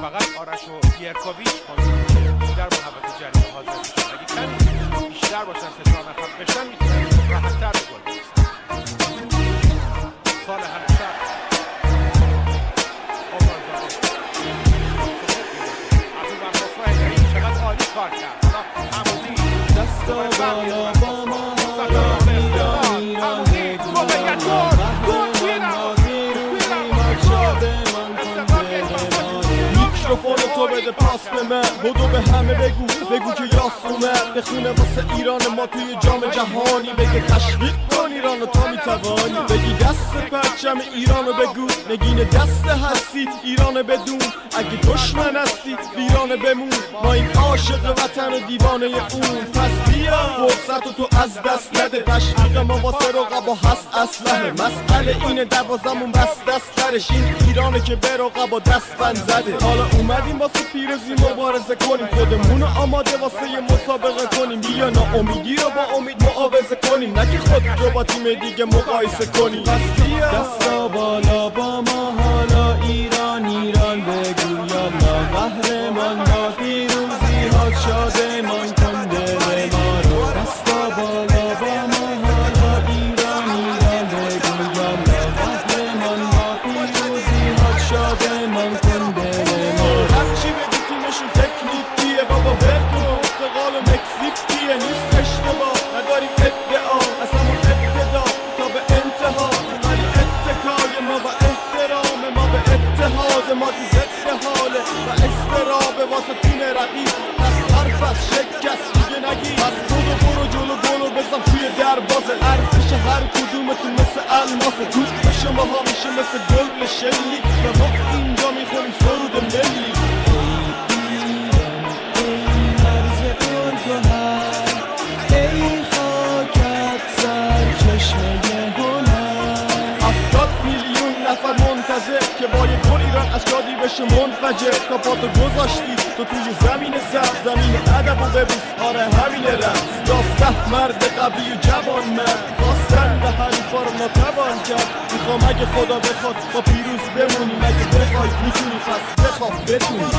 فقط آرش و پیرکوویچ کنیم که بیشتر محبت جریمه حاضر میشن. اگه کمی بیشتر باشن 3-4 نفر بشن میتونن راحت‌تر به گل برسن. سال همیشه چقدر عالی کار کرد. عمودی دستا بالا با ما میکروفون تو بده پاس به من، بدو به همه بگو که یاس اومد بخونه واسه ایران ما توی جام جهانی. بگه تشویق کن ایرانو تا میتوانی، بگی دست پرچم ایرانو بگو، نگین دست هستی ایرانو بدون. اگه دشمن هستی ایرانو بمون، ما این عاشق وطن و دیوانه اون. پس بیا فرصتو تو از دست نده، تشویق ما واسه رقبا هست اسلحه. مسئله اینه دوازمون بس دست ترش، این ایرانه که به رقبا دست بند زده. حالا اومدیم واسه پیروزی مبارزه کنیم، خودمونو آماده واسه یه مسابقه کنیم. بیا ناامیدی رو با امید معاوضه کنیم، نگی خود رو با تیم دیگه مقایسه کنیم. پس بیا دستا بالا با ما حالا ایران ایران بگو یالا، قهرمان ما پیروزی ها شادمان کن دل ما رو. دستا بالا با ما حالا ایران ایران بگو یالا، قهرمان ما پیروزی ها شادمان کن دل ما رو. هرچی بگی تیمشون تکنیکیه بابا، بگو استقلال و مکزیکیه، نیست اشتباه نداریم ادعا از همون ابتدا تا به انتها. ولی اتکای ما و احترام ما به اتحاد ما تو ضد حاله و استراب واسه تیم رقیب. پس حرف از شکست دیگه نگی، پس برو جلو گلو بزن توی دروازه. ارزش هر کدومتون مثل الماسه، توپ شما ها میشه مثل گل شلی و ما اینجا میخوریم سرود ملی. ای خاکت سر چشمه هنر، 70 میلیون نفر منتظر که با یک گل ایران از شادی بشه منفجر. تا پاتو گذاشتی تو توی زمین سبز، زمین ادب و ببوس آره همین رمز. 11 مرد قوی و جوان مرد خواستن به حریفا رو ناتوان کرد. میخوام اگه خدا بخواد با پیروز بمونیم، اگه بخوای میتونی پس بخواه بتونی.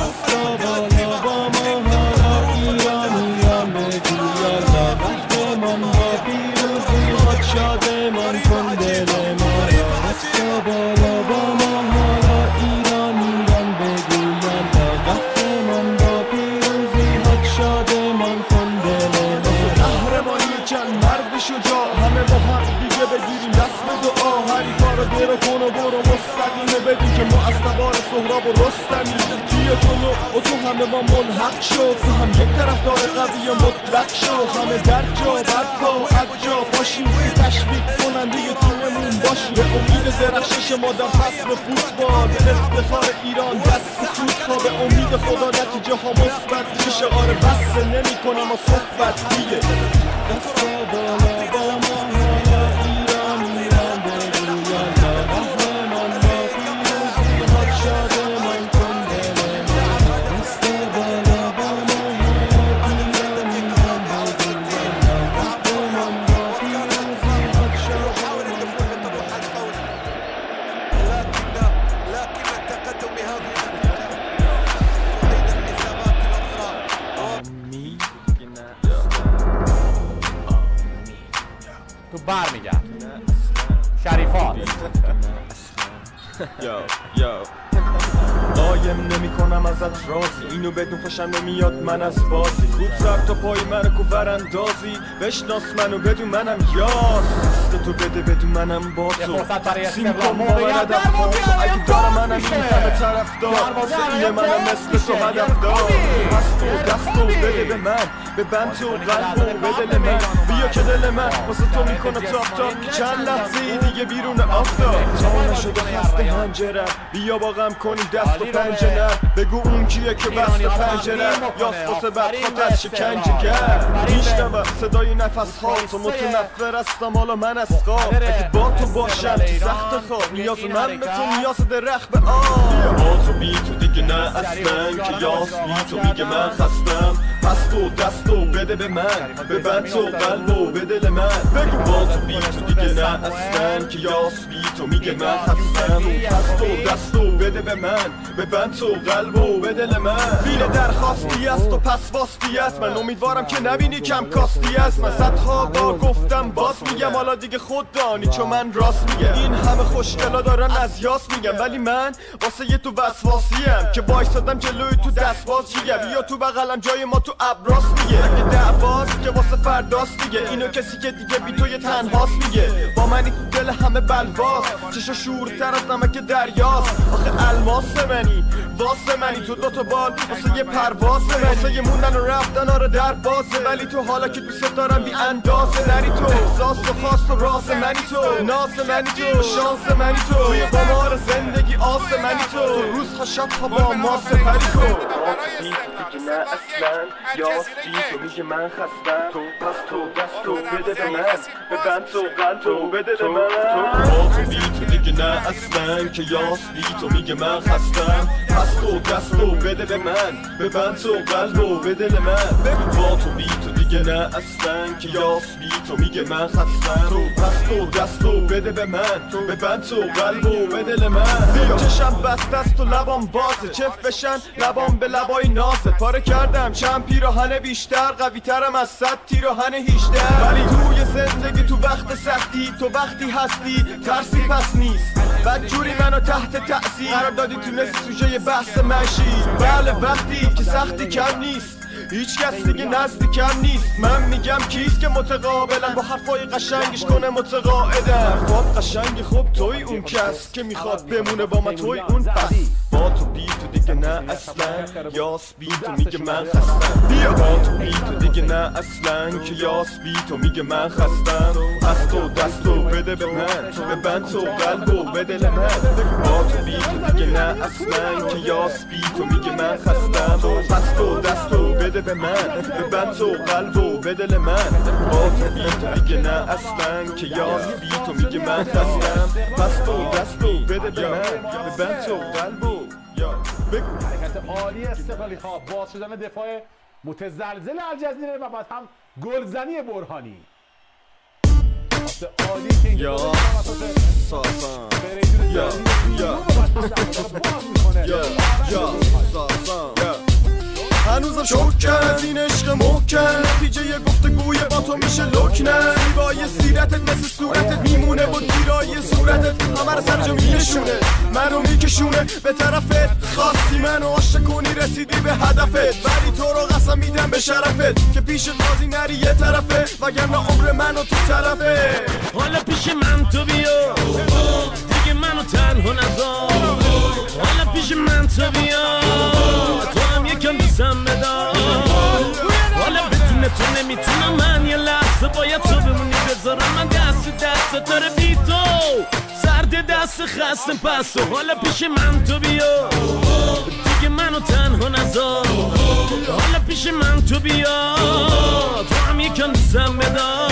دستا بالا با ما حالا ایران ایران بگو یالا، قهرمان با پیروزی ها شادمان کن دل ما را. دستا بالا با ما حالا ایران ایران بگو یالا، قهرمان با پیروزی ها شادمان کن دل ما را. قهرمانی چند مرد شجاع، همه با هم دیگه بگیریم دست به دعا. حریفا رو درو کن و برو مستقیمه، بدون که ما از تبار سهراب و رستمی. بیا جلو و تو همه ما ملحق شو، تو هم یک طرفدار قوی و مطلق شو. همه در جا برپا و عجا باشیم، تشویق کننده ی تیممون باشیم. به امید درخشش ما در فصل فوتبال، به افتخار ایران دست به سود پا. به امید خدا نتیجه ها مثبت میشه، آره بس نمی کنم و صحبت دیگه. دستا بالا با ما حالا ایران ایران بگو یالا، قهرمان با پیروزی ها شادمان کن دل ما. دستا بالا با ما حالا ایران ایران بگو یالا، قهرمان با پیروزی ها شادمان کن دل ما. لكن التقدم بهذه صعيد الحسابات الأخرى. تو برمیگرد شریفات قایم نمی کنم ازت رازی، اینو بدون خوشم نمیاد من از بازی. خود سر تا پای منو کوفر اندازی، بشناس منو بدون منم یاس. دست تو بده بدون منم با تو، سیم کن مواردم با تو. اگه دارم منم این همه طرف دار، این منم مثل تو هدف دار. دستو بده به من، به بند تو قلبو به دل من. بیا که دل من واسه تو میکنه تاپ تاپ، که چند لحظه دیگه بیرون آفتاب. تا نشده خسته هنجرم، بیا با غم کنیم دست و پنجه نرم. بگو اون کیه که بست پنجره، یاس واسه بد خاطر شکنجه کرد. میشنوم صدای نفس ها، تو متنفر هستم حالا من از خواب. اگه با تو باشم تو سخت خواب، نیاز من به تو نیاز درخت به آب. با تو بی تو دیگه نه اصلا، که یاس بی تو میگه من خستم. پس تو دستو بده به من، ببند تو قلبو به دل من. بگو با تو بی تو دیگه نه اصلا که یاس بی تو میگه من خستم. پس تو دستو بده به من، ببند تو قلبو به دل من. بیل درخواستی است و پس واسطی است، من امیدوارم که نبینی کم کاستی است. من صدها بار گفتم باز میگم، حالا دیگه خود دانی چون من راست میگم. این همه خوشگلا دارن از یاس میگم، ولی من واسه یه تو وسواسیم که وایسادم جلوی تو دست باز چیگه. بیا تو بغلم جای ما تو ابراس میگه. اگه دعواست که واسه فرداست دیگه، اینو کسی که دیگه بی تو یه تنهاست میگه. با منی تو دل همه بلواس، چشا شورتر از نمک دریاست. آخه الماس منی واسه منی، تو دوتا بال واسه یه پرواز منی. واسه یه موندن و رفتن آره در بازه، ولی تو حالا که دوست دارم بی اندازه. نری تو احساس و خواست و راز منی تو، ناز منی تو، شانس منی تو، توی قمار زندگی آس منی تو، روزها شبها با ما سپری تو. نه اصلا یاس بی تو میگه من خستم. تو پس تو دستو بده به من، ببند تو قلبو بده به من. با تو بی تو دیگه نه اصلا که یاس بی تو میگه من خستم. پس تو دستو بده به من، ببند تو قلبو بده به من. با تو بی تو دیگه نه اصلا که یاس بی تو میگه من خستم. تو پس تو دستو بده به من، ببند تو قلبو بده به من. چشم بسته است و لبام بازه، چف بشن لبام به لبای نازه. پاره کردم چند پیراهن بیشتر، قوی ترم از 100 پیراهن 18. ولی توی زندگی تو وقت سختی، تو وقتی هستی ترسی پس نیست. بدجوری منو تحت تأثیر قرار دادی، تونستی سوژه بحث مشی. بله وقتی که سختی کم نیست، هیچ کس دیگه نزدیکم نیست. من میگم کیست که متقابلن، با حرفای قشنگش کنه متقاعدم. خب قشنگی خوب توی اون کس که میخواد بمونه با من توی اون پس. با تو بی تو دیگه نه اصلا یاس بی تو میگه من خستم. بیا با تو بی تو دیگه نه اصلا که یاس بی تو میگه من خستم. پس تو دستو بده به من، ببند تو قلبو بده به من. با تو بی تو دیگه نه اصلا که یاس بی تو میگه من خستم. پس تو دستو بده به من، ببند تو قلبو بده به من. با تو بی تو دیگه نه اصلا که یاس بی تو میگه من خستم. پس تو دستو بده به من، ببند تو قلبو. حرکت عالی استقلالی خواه، باز شدن دفاع متزلزل الجزیره و بعد هم گلزنی برهانی. عالی که اینجا هنوزم شوکن از این عشق محکم، نتیجه یه گفتگوی با تو میشه لکنه. زیبای سیرتت مثل صورتت میمونه با دیرای صورتت، همه رو سر جا میشونه، منو میکشونه به طرفت. خواستی منو عاشق کنی رسیدی به هدفت، ولی تو رو قسم میدم به شرفت که پیش قاضی نری یه طرفه، وگرنه عمر منو تو طرفه. حالا پیش من تو بیا دیگه منو تنها نذار، حالا پیش من تو بیا تو هم یکم دوستم بدار. حالا بدون تو نمیتونم من یه لحظه باید تو بمونی، بذارم من دست داره بی تو سرد دست خستم پس. و حالا پیش من تو بیا دیگه منو تنها نذار، حالا پیش من تو بیا تو هم یکم دوستم بدار.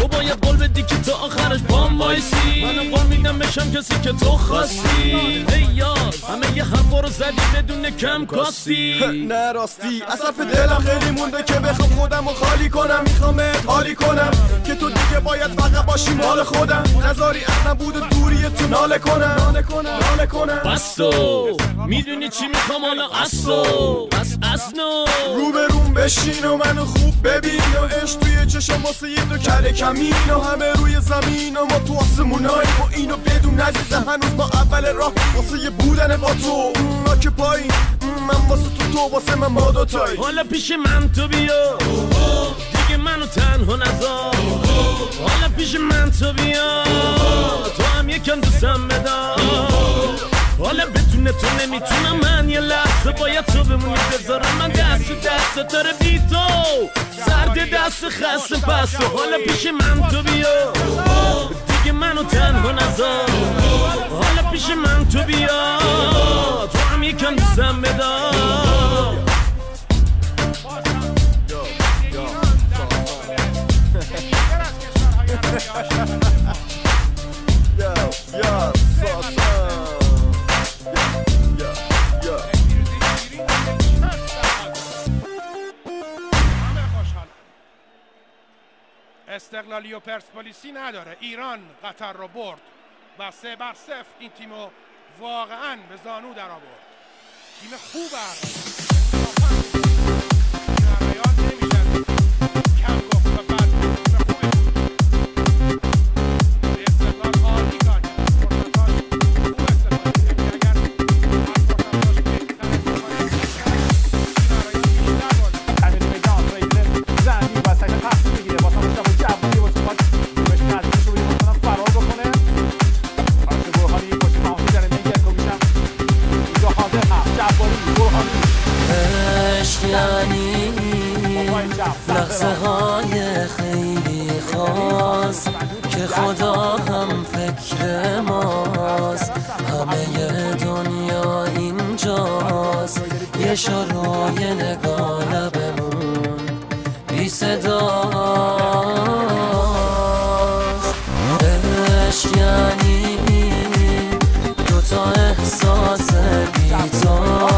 تو باید قول بدی که تا آخرش پام وایسی، منم قول میدم بشم کسی که تو خواستی. ای یار همه یه حرفا رو زدی بدون کم کاستی. نه راستی از حرف دلم خیلی مونده که بخوام خودم رو خالی کنم، میخوامت حالی کنم که تو دیگه باید فقط باشی مال خودم، نذاری اصلا بود دوری تو ناله کنم. بس تو میدونی چی میخوام حالا اصلا اصلا رو به روم بشین و منو خوب ببین و عشق توی چشم واسه یه دو کله کمین و همه روی زمین و ما تو آسمونای با اینو بدون عزیزم هنوز با اول راه واسه یه بودن با تو. ما که پایین من واسه تو واسه من ما دوتایی. حالا پیش من تو بیا دیگه منو تنها نذار، حالا پیش من تو بیا تو هم یکم دوستم بدار. حالا بدون تو نمیتونم من یه لحظه باید تو بمونی، بذارم من دست داره بی تو سرد دست خستم پس. و حالا پیش من تو بیا دیگه منو تنها نذار، حالا پیش من تو بیا تو هم یکم دوستم بدار. استقلالی و پرسپولیسی نداره. ایران قطر رو برد و 3-0 این تیمو واقعا به زانو در آورد. تیم خوب نمیشن کم گفت و بعد تیم خوبه. استقلال عالی کار کرد. فرصتاش خوب استفاده کرد. اگر فرصتاش بهتر استفاده کرد همین میدان رئیس زنی و سعی تحصیل میگیره واسه مشتاق جوانی و توپاش بهش نزدیک شو مثلا فرار بکنه. آرش برهانی پشت تماسی در نگه کوبیشم اینجا حاضر هست. جوانی برهانی عشق یعنی لحظه های خیلی خاص که خدا هم فکر ماست. همه دنیا اینجاست، یه شروع نگاه لبمون بی صداست. عشق یعنی دوتا احساس بی‌تا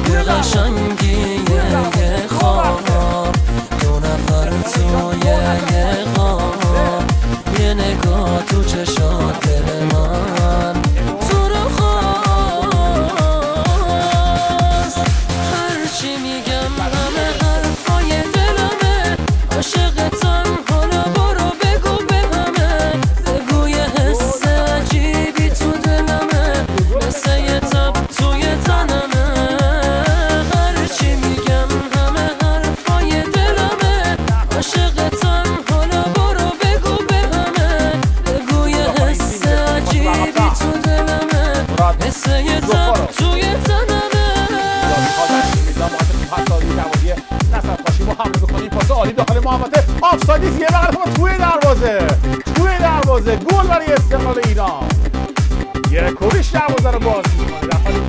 یه قشنگی یه خواب، دو نفر توی یه خواب، یه نگاه تو چشات دل من تو رو خواست. هرچی میگم همه حرفای دلمه، عاشقتم حالا برو بگو به همه، بگو یه حس عجیبی تو دلمه، مثل یه تب توی تنمه. هرچی میگم همه حرفای دلمه، عاشقتم حالا برو بگو به همه، بگو یه حس عجیبی تو دلمه، مثل یه تب توی تنمه. نصر باشیم و حمله بکنیم. پاس عالی داخل محوطه، آفساید یه بغل توی دروازه گل برای استقلال ایران. یه کوریش دروازه رو باز می‌کنه در حالی